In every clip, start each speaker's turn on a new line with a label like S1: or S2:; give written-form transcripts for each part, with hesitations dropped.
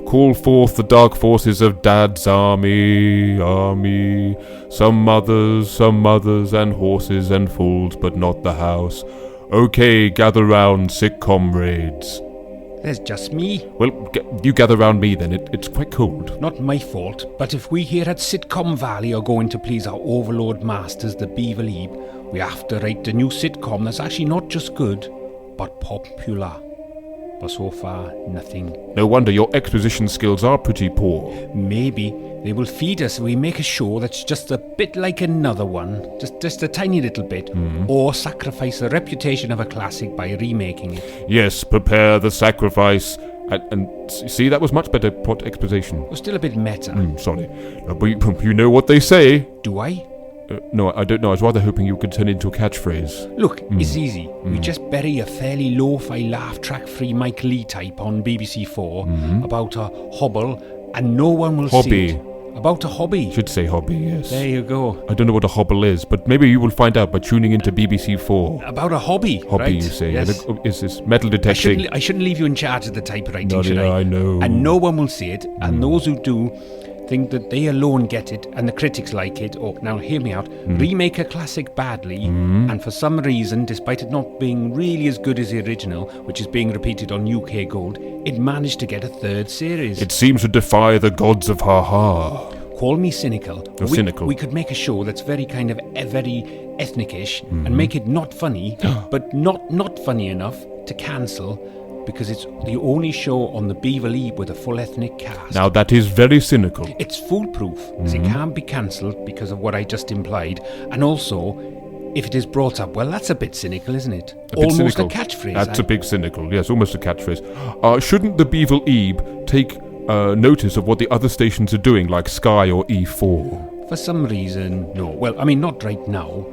S1: Call forth the dark forces of Dad's army. Some mothers, and horses and fools, but not the house. Okay, gather round, sick comrades.
S2: There's just me.
S1: Well, you gather round me then. It's quite cold.
S2: Not my fault, but if we here at SITCOM Valley are going to please our overlord masters, the Beaver Leap, we have to write a new sitcom that's actually not just good, but popular. But so far, nothing.
S1: No wonder your exposition skills are pretty poor.
S2: Maybe they will feed us if we make a show that's just a bit like another one, just a tiny little bit, or sacrifice the reputation of a classic by remaking it.
S1: Yes, prepare the sacrifice. And see, that was much better plot exposition.
S2: It was still a bit meta.
S1: Sorry. But you know what they say.
S2: Do I?
S1: No, I don't know. I was rather hoping you could turn it into a catchphrase.
S2: Look, it's easy. We just bury a fairly lo-fi laugh track-free Mike Lee type on BBC 4 about a hobble, and no one will see it. About a hobby.
S1: Should say hobby, yes.
S2: There you go.
S1: I don't know what a hobble is, but maybe you will find out by tuning into BBC 4.
S2: About a hobby,
S1: Hobby,
S2: right?
S1: you say.
S2: Yes.
S1: Is this metal detecting?
S2: I shouldn't leave you in charge of the typewriting, should I?
S1: I know.
S2: And no one will see it, and those who do think that they alone get it, and the critics like it. Or, now hear me out, remake a classic badly, and for some reason, despite it not being really as good as the original, which is being repeated on UK Gold, it managed to get a third series.
S1: It seems to defy the gods of ha-ha.
S2: Call me cynical.
S1: Cynical.
S2: We could make a show that's very kind of very ethnic-ish and make it not funny, but not funny enough to cancel, because it's the only show on the Beaver Leap with a full ethnic cast.
S1: Now that is very cynical.
S2: It's foolproof, because it can't be cancelled because of what I just implied. And also, if it is brought up, well, that's a bit cynical, isn't it? Almost cynical. A catchphrase.
S1: That's a big cynical, yes, almost a catchphrase. Shouldn't the Beaver Leap take notice of what the other stations are doing, like Sky or E4?
S2: For some reason, no. Well, I mean, not right now.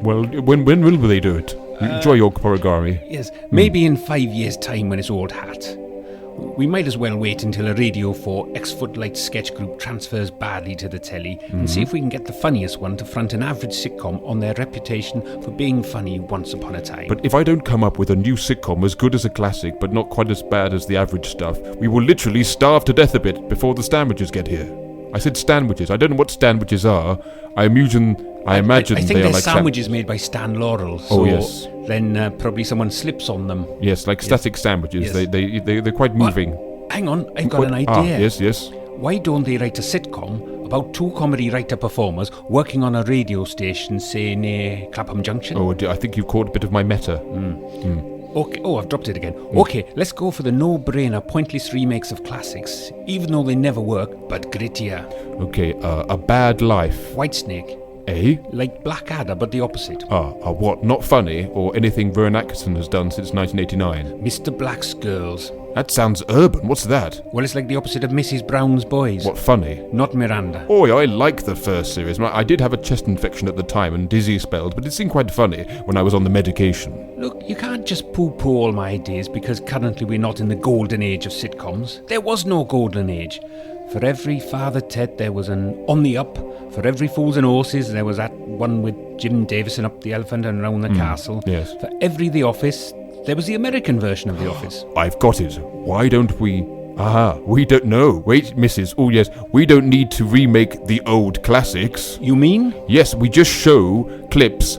S1: Well, when will they do it? Enjoy your porogari.
S2: Yes, maybe in 5 years' time when it's old hat. We might as well wait until a Radio 4 X-Footlight sketch group transfers badly to the telly and see if we can get the funniest one to front an average sitcom on their reputation for being funny once upon a time.
S1: But if I don't come up with a new sitcom as good as a classic but not quite as bad as the average stuff, we will literally starve to death a bit before the sandwiches get here. I said sandwiches. I don't know what sandwiches are. I imagine
S2: I think
S1: they are
S2: they're
S1: like
S2: sandwiches made by Stan Laurel. So
S1: yes.
S2: Then probably someone slips on them.
S1: Yes, like static sandwiches.
S2: Yes.
S1: They're quite moving.
S2: Hang on, I've got an idea.
S1: Yes.
S2: Why don't they write a sitcom about two comedy writer-performers working on a radio station, say, near Clapham Junction?
S1: Oh, I think you've caught a bit of my meta.
S2: Okay. Oh, I've dropped it again. Okay, let's go for the no-brainer, pointless remakes of classics, even though they never work, but grittier.
S1: Okay, A Bad Life.
S2: Whitesnake.
S1: Eh?
S2: Like Blackadder, but the opposite.
S1: What? Not funny, or anything Vern Atkinson has done since 1989?
S2: Mr. Black's Girls.
S1: That sounds urban. What's that?
S2: Well, it's like the opposite of Mrs. Brown's Boys.
S1: What, funny?
S2: Not Miranda.
S1: Oh, I like the first series. I did have a chest infection at the time and dizzy spells, but it seemed quite funny when I was on the medication.
S2: Look, you can't just poo-poo all my ideas because currently we're not in the golden age of sitcoms. There was no golden age. For every Father Ted, there was an On the Up. For every Fools and Horses, there was that one with Jim Davison up the elephant and around the castle.
S1: Yes.
S2: For every The Office, there was the American version of The Office.
S1: I've got it. Why don't we... we don't know. Wait, Mrs. Oh, yes. We don't need to remake the old classics.
S2: You mean?
S1: Yes, we just show clips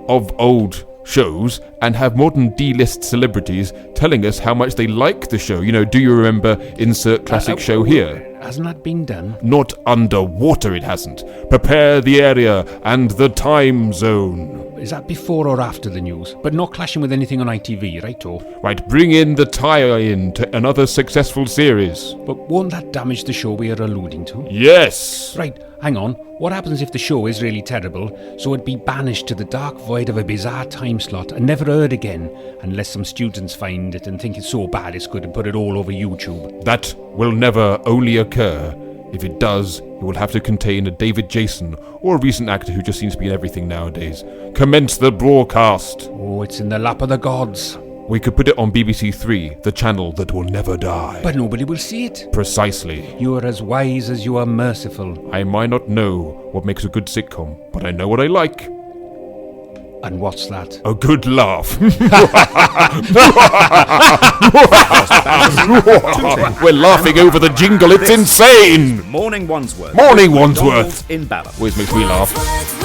S1: of old shows and have modern D-list celebrities telling us how much they like the show. You know, do you remember insert classic show here?
S2: Hasn't that been done?
S1: Not underwater, it hasn't. Prepare the area and the time zone.
S2: Is that before or after the news? But not clashing with anything on ITV, right, or?
S1: Right, bring in the tie-in to another successful series.
S2: But won't that damage the show we are alluding to?
S1: Yes!
S2: Right, hang on. What happens if the show is really terrible, so it'd be banished to the dark void of a bizarre time slot and never heard again, unless some students find it and think it's so bad it's good and put it all over YouTube?
S1: That will never only occur. If it does, it will have to contain a David Jason or a recent actor who just seems to be in everything nowadays. Commence the broadcast.
S2: Oh, it's in the lap of the gods.
S1: We could put it on BBC 3, the channel that will never die.
S2: But nobody will see it.
S1: Precisely.
S2: You are as wise as you are merciful.
S1: I might not know what makes a good sitcom, but I know what I like.
S2: And what's that?
S1: A good laugh. We're laughing over the jingle. It's insane.
S3: Morning Wandsworth.
S1: Morning Wandsworth.
S3: In Balham.
S1: Always makes me laugh.